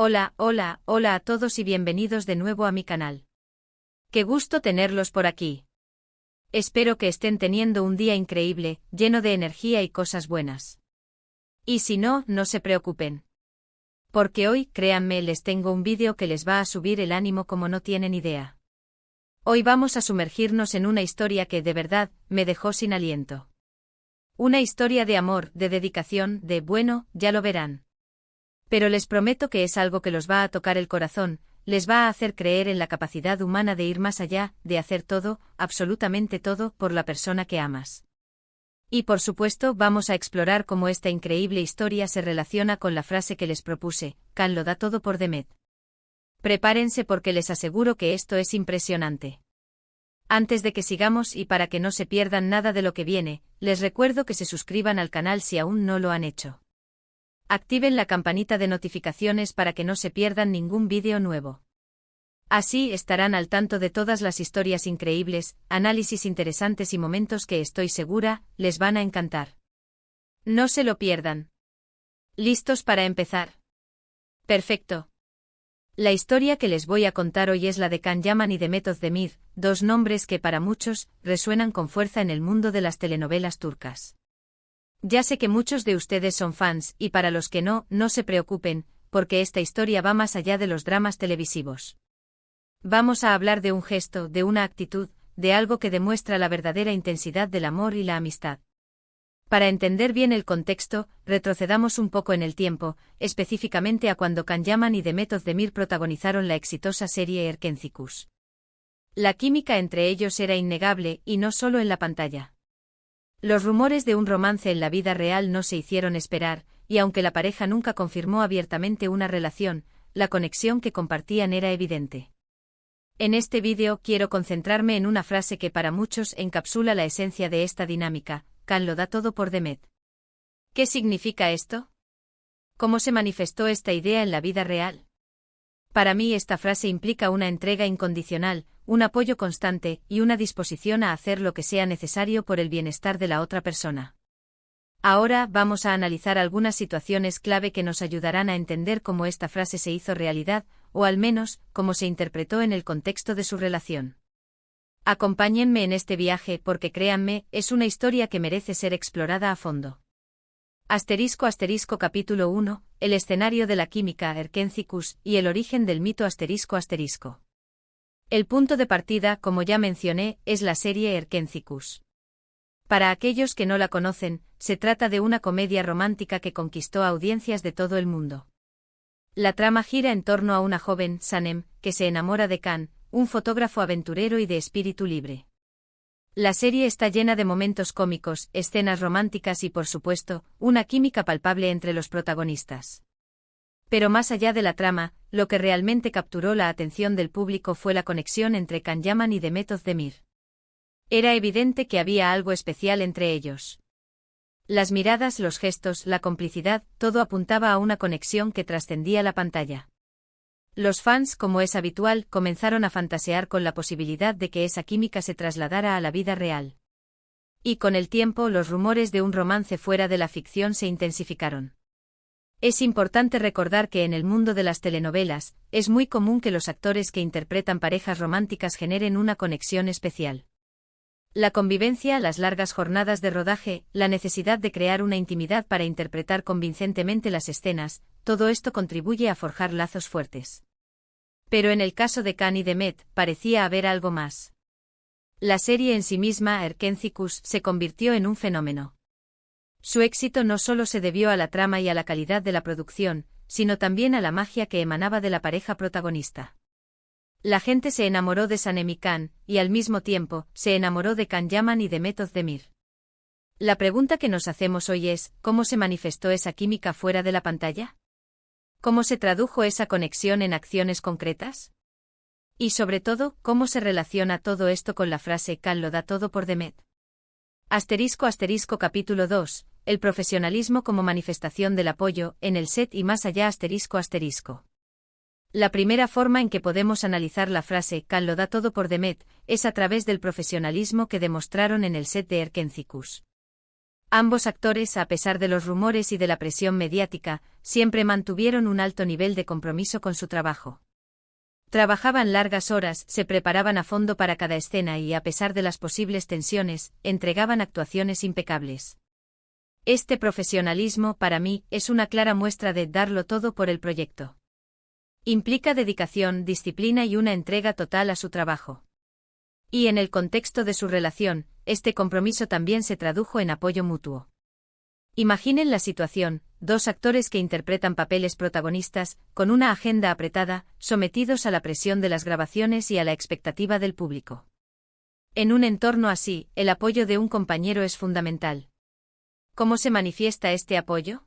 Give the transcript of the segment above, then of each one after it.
Hola, hola, hola a todos y bienvenidos de nuevo a mi canal. Qué gusto tenerlos por aquí. Espero que estén teniendo un día increíble, lleno de energía y cosas buenas. Y si no, no se preocupen. Porque hoy, créanme, les tengo un vídeo que les va a subir el ánimo como no tienen idea. Hoy vamos a sumergirnos en una historia que, de verdad, me dejó sin aliento. Una historia de amor, de dedicación, bueno, ya lo verán. Pero les prometo que es algo que los va a tocar el corazón, les va a hacer creer en la capacidad humana de ir más allá, de hacer todo, absolutamente todo, por la persona que amas. Y por supuesto vamos a explorar cómo esta increíble historia se relaciona con la frase que les propuse, Can lo da todo por Demet. Prepárense porque les aseguro que esto es impresionante. Antes de que sigamos y para que no se pierdan nada de lo que viene, les recuerdo que se suscriban al canal si aún no lo han hecho. Activen la campanita de notificaciones para que no se pierdan ningún vídeo nuevo. Así estarán al tanto de todas las historias increíbles, análisis interesantes y momentos que estoy segura, les van a encantar. No se lo pierdan. ¿Listos para empezar? Perfecto. La historia que les voy a contar hoy es la de Can Yaman y Demet Özdemir, dos nombres que para muchos resuenan con fuerza en el mundo de las telenovelas turcas. Ya sé que muchos de ustedes son fans y para los que no, no se preocupen, porque esta historia va más allá de los dramas televisivos. Vamos a hablar de un gesto, de una actitud, de algo que demuestra la verdadera intensidad del amor y la amistad. Para entender bien el contexto, retrocedamos un poco en el tiempo, específicamente a cuando Can Yaman y Demet Özdemir protagonizaron la exitosa serie Erkencikus. La química entre ellos era innegable y no solo en la pantalla. Los rumores de un romance en la vida real no se hicieron esperar, y aunque la pareja nunca confirmó abiertamente una relación, la conexión que compartían era evidente. En este vídeo quiero concentrarme en una frase que para muchos encapsula la esencia de esta dinámica, Can lo da todo por Demet. ¿Qué significa esto? ¿Cómo se manifestó esta idea en la vida real? Para mí esta frase implica una entrega incondicional, un apoyo constante y una disposición a hacer lo que sea necesario por el bienestar de la otra persona. Ahora vamos a analizar algunas situaciones clave que nos ayudarán a entender cómo esta frase se hizo realidad, o al menos, cómo se interpretó en el contexto de su relación. Acompáñenme en este viaje porque créanme, es una historia que merece ser explorada a fondo. Capítulo 1, el escenario de la química Erkencikus y el origen del mito ***. El punto de partida, como ya mencioné, es la serie Erkencikus. Para aquellos que no la conocen, se trata de una comedia romántica que conquistó audiencias de todo el mundo. La trama gira en torno a una joven, Sanem, que se enamora de Can, un fotógrafo aventurero y de espíritu libre. La serie está llena de momentos cómicos, escenas románticas y por supuesto, una química palpable entre los protagonistas. Pero más allá de la trama, lo que realmente capturó la atención del público fue la conexión entre Can Yaman y Demet Özdemir. Era evidente que había algo especial entre ellos. Las miradas, los gestos, la complicidad, todo apuntaba a una conexión que trascendía la pantalla. Los fans, como es habitual, comenzaron a fantasear con la posibilidad de que esa química se trasladara a la vida real. Y con el tiempo los rumores de un romance fuera de la ficción se intensificaron. Es importante recordar que en el mundo de las telenovelas, es muy común que los actores que interpretan parejas románticas generen una conexión especial. La convivencia, las largas jornadas de rodaje, la necesidad de crear una intimidad para interpretar convincentemente las escenas, todo esto contribuye a forjar lazos fuertes. Pero en el caso de Can y Demet, parecía haber algo más. La serie en sí misma, Erkencikus, se convirtió en un fenómeno. Su éxito no solo se debió a la trama y a la calidad de la producción, sino también a la magia que emanaba de la pareja protagonista. La gente se enamoró de Sanem y Can, y al mismo tiempo, se enamoró de Can Yaman y Demet Özdemir. La pregunta que nos hacemos hoy es, ¿cómo se manifestó esa química fuera de la pantalla? ¿Cómo se tradujo esa conexión en acciones concretas? Y sobre todo, ¿cómo se relaciona todo esto con la frase Can lo da todo por Demet? Capítulo 2, el profesionalismo como manifestación del apoyo, en el set y más allá ***. La primera forma en que podemos analizar la frase Can lo da todo por Demet es a través del profesionalismo que demostraron en el set de Erkencikus. Ambos actores, a pesar de los rumores y de la presión mediática, siempre mantuvieron un alto nivel de compromiso con su trabajo. Trabajaban largas horas, se preparaban a fondo para cada escena y, a pesar de las posibles tensiones, entregaban actuaciones impecables. Este profesionalismo, para mí, es una clara muestra de darlo todo por el proyecto. Implica dedicación, disciplina y una entrega total a su trabajo. Y en el contexto de su relación, este compromiso también se tradujo en apoyo mutuo. Imaginen la situación: dos actores que interpretan papeles protagonistas, con una agenda apretada, sometidos a la presión de las grabaciones y a la expectativa del público. En un entorno así, el apoyo de un compañero es fundamental. ¿Cómo se manifiesta este apoyo?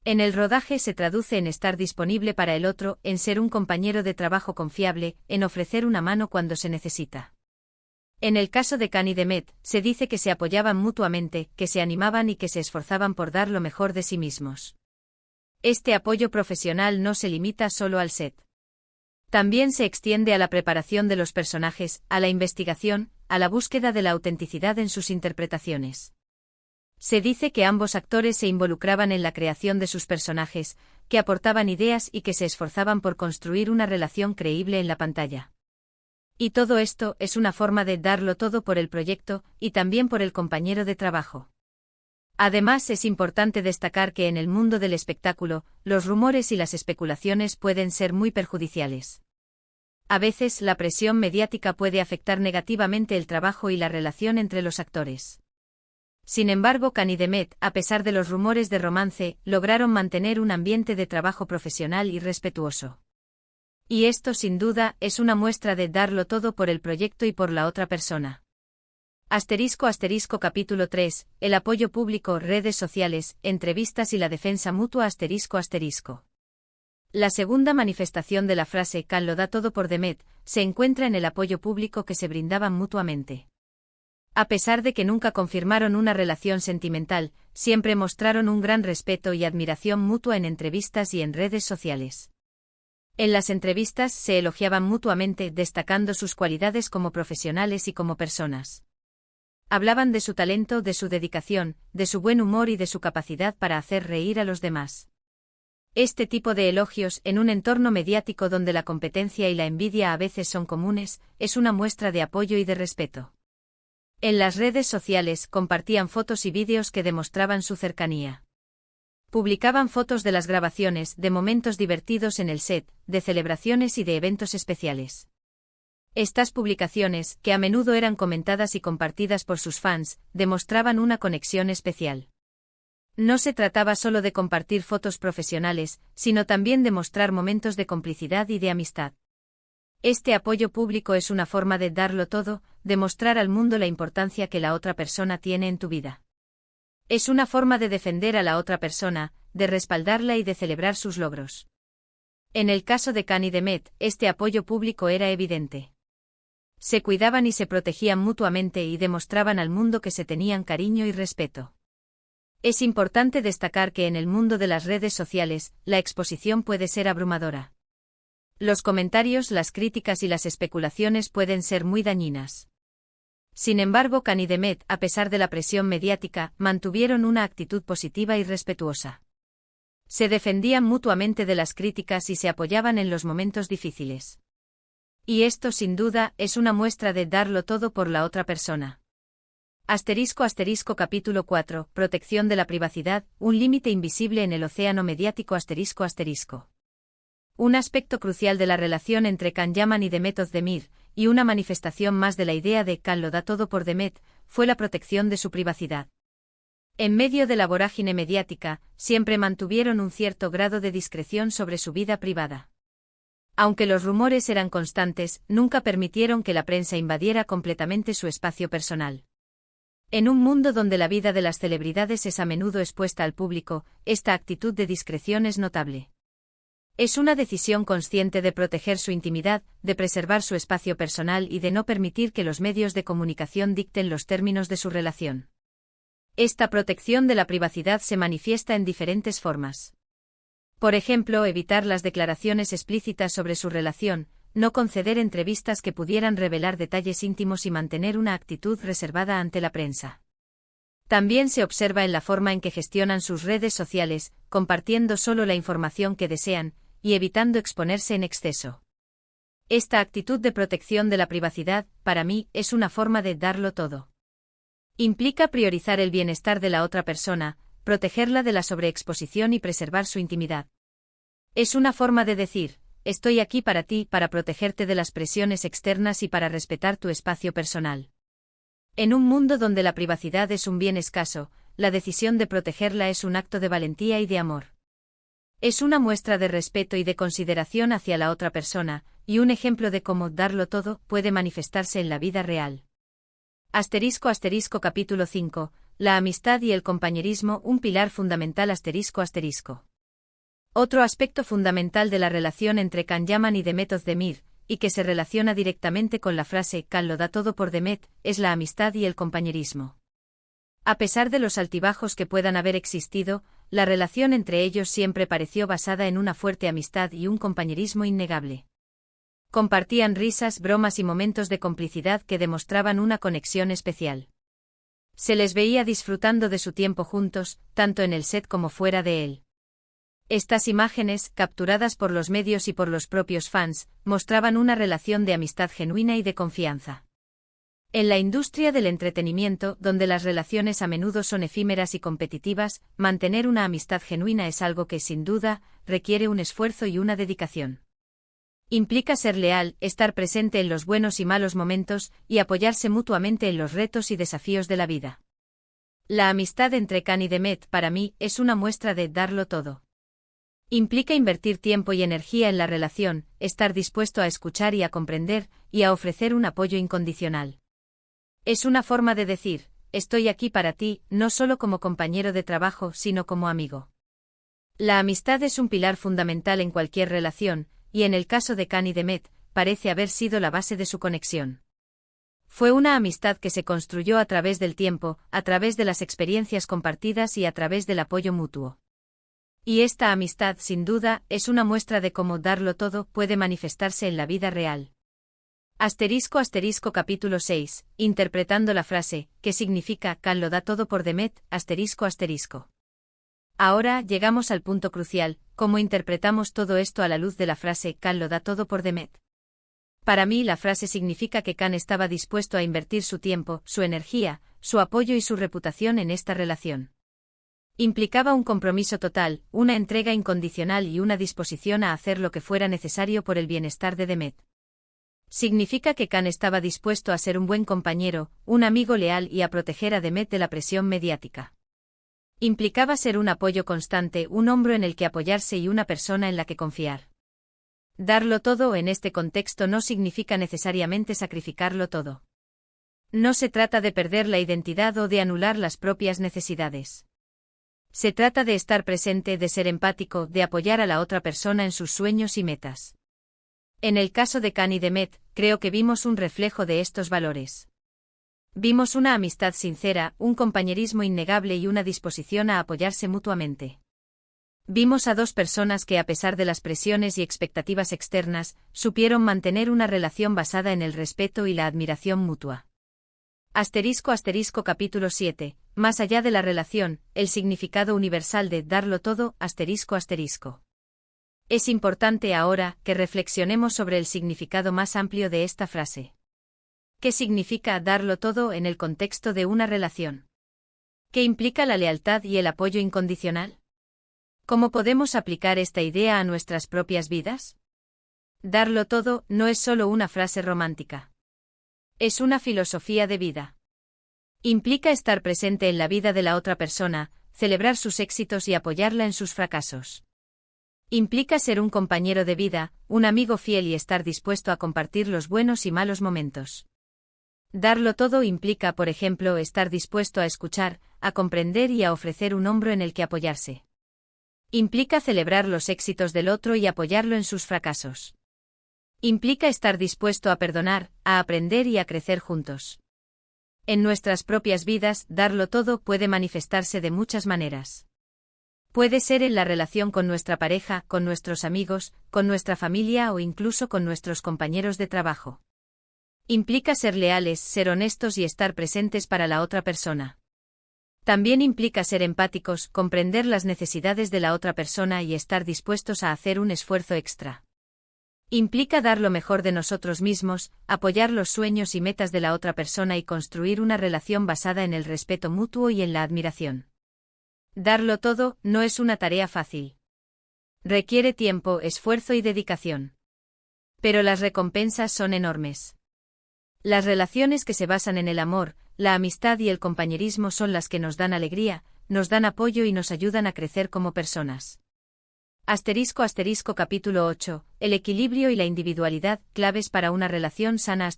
En el rodaje se traduce en estar disponible para el otro, en ser un compañero de trabajo confiable, en ofrecer una mano cuando se necesita. En el caso de Khan y Demet, se dice que se apoyaban mutuamente, que se animaban y que se esforzaban por dar lo mejor de sí mismos. Este apoyo profesional no se limita solo al set. También se extiende a la preparación de los personajes, a la investigación, a la búsqueda de la autenticidad en sus interpretaciones. Se dice que ambos actores se involucraban en la creación de sus personajes, que aportaban ideas y que se esforzaban por construir una relación creíble en la pantalla. Y todo esto es una forma de darlo todo por el proyecto, y también por el compañero de trabajo. Además, es importante destacar que en el mundo del espectáculo, los rumores y las especulaciones pueden ser muy perjudiciales. A veces, la presión mediática puede afectar negativamente el trabajo y la relación entre los actores. Sin embargo, Khan y Demet, a pesar de los rumores de romance, lograron mantener un ambiente de trabajo profesional y respetuoso. Y esto, sin duda, es una muestra de darlo todo por el proyecto y por la otra persona. Capítulo 3, el apoyo público, redes sociales, entrevistas y la defensa mutua. La segunda manifestación de la frase Khan lo da todo por Demet se encuentra en el apoyo público que se brindaban mutuamente. A pesar de que nunca confirmaron una relación sentimental, siempre mostraron un gran respeto y admiración mutua en entrevistas y en redes sociales. En las entrevistas se elogiaban mutuamente, destacando sus cualidades como profesionales y como personas. Hablaban de su talento, de su dedicación, de su buen humor y de su capacidad para hacer reír a los demás. Este tipo de elogios, en un entorno mediático donde la competencia y la envidia a veces son comunes, es una muestra de apoyo y de respeto. En las redes sociales compartían fotos y vídeos que demostraban su cercanía. Publicaban fotos de las grabaciones, de momentos divertidos en el set, de celebraciones y de eventos especiales. Estas publicaciones, que a menudo eran comentadas y compartidas por sus fans, demostraban una conexión especial. No se trataba solo de compartir fotos profesionales, sino también de mostrar momentos de complicidad y de amistad. Este apoyo público es una forma de darlo todo, de mostrar al mundo la importancia que la otra persona tiene en tu vida. Es una forma de defender a la otra persona, de respaldarla y de celebrar sus logros. En el caso de Khan y Demet, este apoyo público era evidente. Se cuidaban y se protegían mutuamente y demostraban al mundo que se tenían cariño y respeto. Es importante destacar que en el mundo de las redes sociales, la exposición puede ser abrumadora. Los comentarios, las críticas y las especulaciones pueden ser muy dañinas. Sin embargo, Khan y Demet, a pesar de la presión mediática, mantuvieron una actitud positiva y respetuosa. Se defendían mutuamente de las críticas y se apoyaban en los momentos difíciles. Y esto, sin duda, es una muestra de darlo todo por la otra persona. Capítulo 4, protección de la privacidad, un límite invisible en el océano mediático. Un aspecto crucial de la relación entre Khan Yaman y Demet Özdemir, y una manifestación más de la idea de Khan lo da todo por Demet, fue la protección de su privacidad. En medio de la vorágine mediática, siempre mantuvieron un cierto grado de discreción sobre su vida privada. Aunque los rumores eran constantes, nunca permitieron que la prensa invadiera completamente su espacio personal. En un mundo donde la vida de las celebridades es a menudo expuesta al público, esta actitud de discreción es notable. Es una decisión consciente de proteger su intimidad, de preservar su espacio personal y de no permitir que los medios de comunicación dicten los términos de su relación. Esta protección de la privacidad se manifiesta en diferentes formas. Por ejemplo, evitar las declaraciones explícitas sobre su relación, no conceder entrevistas que pudieran revelar detalles íntimos y mantener una actitud reservada ante la prensa. También se observa en la forma en que gestionan sus redes sociales, compartiendo solo la información que desean, y evitando exponerse en exceso. Esta actitud de protección de la privacidad, para mí, es una forma de darlo todo. Implica priorizar el bienestar de la otra persona, protegerla de la sobreexposición y preservar su intimidad. Es una forma de decir, estoy aquí para ti, para protegerte de las presiones externas y para respetar tu espacio personal. En un mundo donde la privacidad es un bien escaso, la decisión de protegerla es un acto de valentía y de amor. Es una muestra de respeto y de consideración hacia la otra persona, y un ejemplo de cómo darlo todo puede manifestarse en la vida real. Capítulo 5. La amistad y el compañerismo, un pilar fundamental. Otro aspecto fundamental de la relación entre Can Yaman y Demet Özdemir, y que se relaciona directamente con la frase Can lo da todo por Demet, es la amistad y el compañerismo. A pesar de los altibajos que puedan haber existido, la relación entre ellos siempre pareció basada en una fuerte amistad y un compañerismo innegable. Compartían risas, bromas y momentos de complicidad que demostraban una conexión especial. Se les veía disfrutando de su tiempo juntos, tanto en el set como fuera de él. Estas imágenes, capturadas por los medios y por los propios fans, mostraban una relación de amistad genuina y de confianza. En la industria del entretenimiento, donde las relaciones a menudo son efímeras y competitivas, mantener una amistad genuina es algo que, sin duda, requiere un esfuerzo y una dedicación. Implica ser leal, estar presente en los buenos y malos momentos, y apoyarse mutuamente en los retos y desafíos de la vida. La amistad entre Can y Demet, para mí, es una muestra de darlo todo. Implica invertir tiempo y energía en la relación, estar dispuesto a escuchar y a comprender, y a ofrecer un apoyo incondicional. Es una forma de decir, estoy aquí para ti, no solo como compañero de trabajo, sino como amigo. La amistad es un pilar fundamental en cualquier relación, y en el caso de Can y Demet, parece haber sido la base de su conexión. Fue una amistad que se construyó a través del tiempo, a través de las experiencias compartidas y a través del apoyo mutuo. Y esta amistad, sin duda, es una muestra de cómo darlo todo puede manifestarse en la vida real. Capítulo 6, interpretando la frase, ¿qué significa Can lo da todo por Demet? Ahora llegamos al punto crucial, ¿cómo interpretamos todo esto a la luz de la frase Can lo da todo por Demet? Para mí la frase significa que Can estaba dispuesto a invertir su tiempo, su energía, su apoyo y su reputación en esta relación. Implicaba un compromiso total, una entrega incondicional y una disposición a hacer lo que fuera necesario por el bienestar de Demet. Significa que Can estaba dispuesto a ser un buen compañero, un amigo leal y a proteger a Demet de la presión mediática. Implicaba ser un apoyo constante, un hombro en el que apoyarse y una persona en la que confiar. Darlo todo en este contexto no significa necesariamente sacrificarlo todo. No se trata de perder la identidad o de anular las propias necesidades. Se trata de estar presente, de ser empático, de apoyar a la otra persona en sus sueños y metas. En el caso de Can y Demet, creo que vimos un reflejo de estos valores. Vimos una amistad sincera, un compañerismo innegable y una disposición a apoyarse mutuamente. Vimos a dos personas que, a pesar de las presiones y expectativas externas, supieron mantener una relación basada en el respeto y la admiración mutua. Capítulo 7. Más allá de la relación, el significado universal de darlo todo. Es importante ahora que reflexionemos sobre el significado más amplio de esta frase. ¿Qué significa darlo todo en el contexto de una relación? ¿Qué implica la lealtad y el apoyo incondicional? ¿Cómo podemos aplicar esta idea a nuestras propias vidas? Darlo todo no es solo una frase romántica. Es una filosofía de vida. Implica estar presente en la vida de la otra persona, celebrar sus éxitos y apoyarla en sus fracasos. Implica ser un compañero de vida, un amigo fiel y estar dispuesto a compartir los buenos y malos momentos. Darlo todo implica, por ejemplo, estar dispuesto a escuchar, a comprender y a ofrecer un hombro en el que apoyarse. Implica celebrar los éxitos del otro y apoyarlo en sus fracasos. Implica estar dispuesto a perdonar, a aprender y a crecer juntos. En nuestras propias vidas, darlo todo puede manifestarse de muchas maneras. Puede ser en la relación con nuestra pareja, con nuestros amigos, con nuestra familia o incluso con nuestros compañeros de trabajo. Implica ser leales, ser honestos y estar presentes para la otra persona. También implica ser empáticos, comprender las necesidades de la otra persona y estar dispuestos a hacer un esfuerzo extra. Implica dar lo mejor de nosotros mismos, apoyar los sueños y metas de la otra persona y construir una relación basada en el respeto mutuo y en la admiración. Darlo todo no es una tarea fácil. Requiere tiempo, esfuerzo y dedicación. Pero las recompensas son enormes. Las relaciones que se basan en el amor, la amistad y el compañerismo son las que nos dan alegría, nos dan apoyo y nos ayudan a crecer como personas. Capítulo 8, el equilibrio y la individualidad, claves para una relación sana.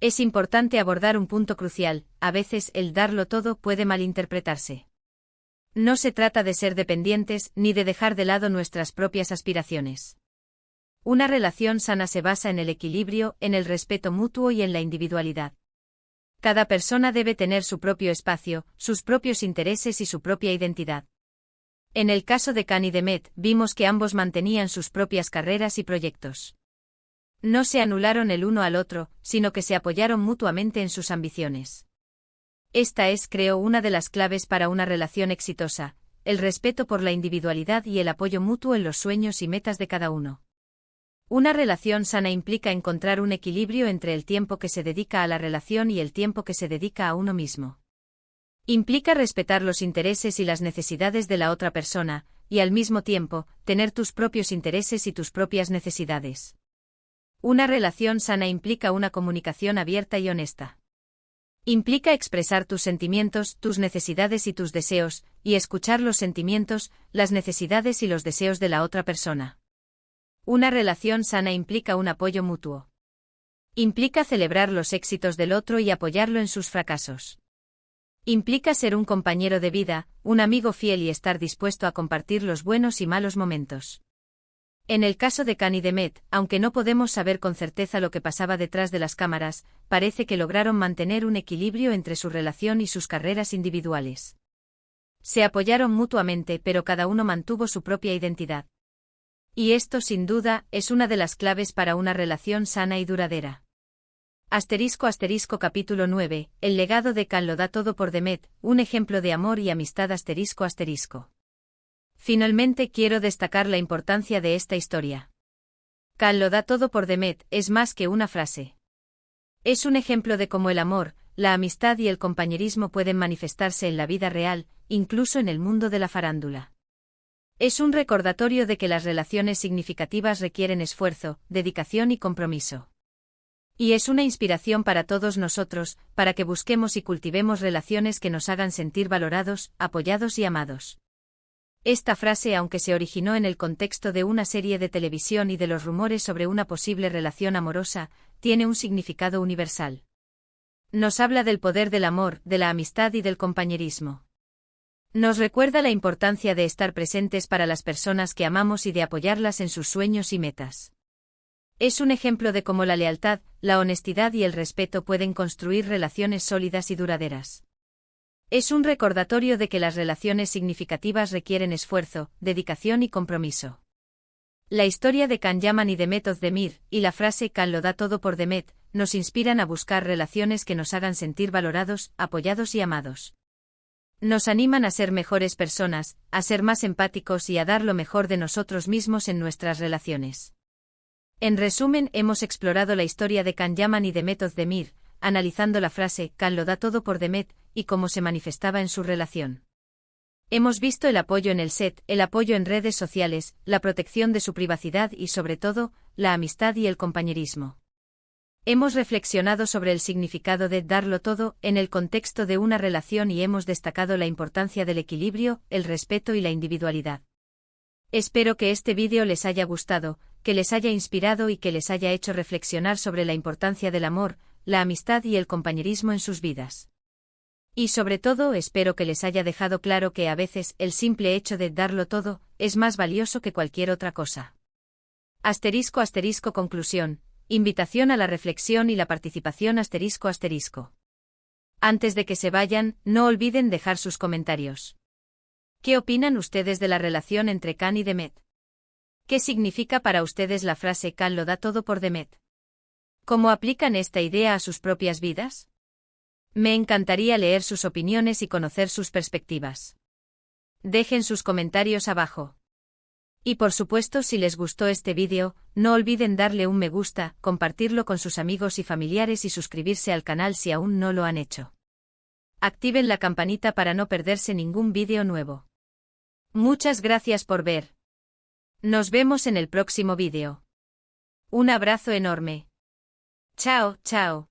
Es importante abordar un punto crucial, a veces el darlo todo puede malinterpretarse. No se trata de ser dependientes ni de dejar de lado nuestras propias aspiraciones. Una relación sana se basa en el equilibrio, en el respeto mutuo y en la individualidad. Cada persona debe tener su propio espacio, sus propios intereses y su propia identidad. En el caso de Can y Demet, vimos que ambos mantenían sus propias carreras y proyectos. No se anularon el uno al otro, sino que se apoyaron mutuamente en sus ambiciones. Esta es, creo, una de las claves para una relación exitosa, el respeto por la individualidad y el apoyo mutuo en los sueños y metas de cada uno. Una relación sana implica encontrar un equilibrio entre el tiempo que se dedica a la relación y el tiempo que se dedica a uno mismo. Implica respetar los intereses y las necesidades de la otra persona, y al mismo tiempo, tener tus propios intereses y tus propias necesidades. Una relación sana implica una comunicación abierta y honesta. Implica expresar tus sentimientos, tus necesidades y tus deseos, y escuchar los sentimientos, las necesidades y los deseos de la otra persona. Una relación sana implica un apoyo mutuo. Implica celebrar los éxitos del otro y apoyarlo en sus fracasos. Implica ser un compañero de vida, un amigo fiel y estar dispuesto a compartir los buenos y malos momentos. En el caso de Can y Demet, aunque no podemos saber con certeza lo que pasaba detrás de las cámaras, parece que lograron mantener un equilibrio entre su relación y sus carreras individuales. Se apoyaron mutuamente, pero cada uno mantuvo su propia identidad. Y esto, sin duda, es una de las claves para una relación sana y duradera. Capítulo 9, el legado de Can lo da todo por Demet, un ejemplo de amor y amistad. Finalmente quiero destacar la importancia de esta historia. Can lo da todo por Demet es más que una frase. Es un ejemplo de cómo el amor, la amistad y el compañerismo pueden manifestarse en la vida real, incluso en el mundo de la farándula. Es un recordatorio de que las relaciones significativas requieren esfuerzo, dedicación y compromiso. Y es una inspiración para todos nosotros, para que busquemos y cultivemos relaciones que nos hagan sentir valorados, apoyados y amados. Esta frase, aunque se originó en el contexto de una serie de televisión y de los rumores sobre una posible relación amorosa, tiene un significado universal. Nos habla del poder del amor, de la amistad y del compañerismo. Nos recuerda la importancia de estar presentes para las personas que amamos y de apoyarlas en sus sueños y metas. Es un ejemplo de cómo la lealtad, la honestidad y el respeto pueden construir relaciones sólidas y duraderas. Es un recordatorio de que las relaciones significativas requieren esfuerzo, dedicación y compromiso. La historia de Can Yaman y Demet Özdemir, y la frase Can lo da todo por Demet, nos inspiran a buscar relaciones que nos hagan sentir valorados, apoyados y amados. Nos animan a ser mejores personas, a ser más empáticos y a dar lo mejor de nosotros mismos en nuestras relaciones. En resumen, hemos explorado la historia de Can Yaman y Demet Özdemir, analizando la frase Can lo da todo por Demet, y cómo se manifestaba en su relación. Hemos visto el apoyo en el set, el apoyo en redes sociales, la protección de su privacidad y, sobre todo, la amistad y el compañerismo. Hemos reflexionado sobre el significado de darlo todo en el contexto de una relación y hemos destacado la importancia del equilibrio, el respeto y la individualidad. Espero que este vídeo les haya gustado, que les haya inspirado y que les haya hecho reflexionar sobre la importancia del amor, la amistad y el compañerismo en sus vidas. Y sobre todo espero que les haya dejado claro que a veces el simple hecho de darlo todo es más valioso que cualquier otra cosa. Conclusión. Invitación a la reflexión y la participación. Antes de que se vayan, no olviden dejar sus comentarios. ¿Qué opinan ustedes de la relación entre Can y Demet? ¿Qué significa para ustedes la frase Can lo da todo por Demet? ¿Cómo aplican esta idea a sus propias vidas? Me encantaría leer sus opiniones y conocer sus perspectivas. Dejen sus comentarios abajo. Y por supuesto, si les gustó este vídeo, no olviden darle un me gusta, compartirlo con sus amigos y familiares y suscribirse al canal si aún no lo han hecho. Activen la campanita para no perderse ningún vídeo nuevo. Muchas gracias por ver. Nos vemos en el próximo vídeo. Un abrazo enorme. Chao, chao.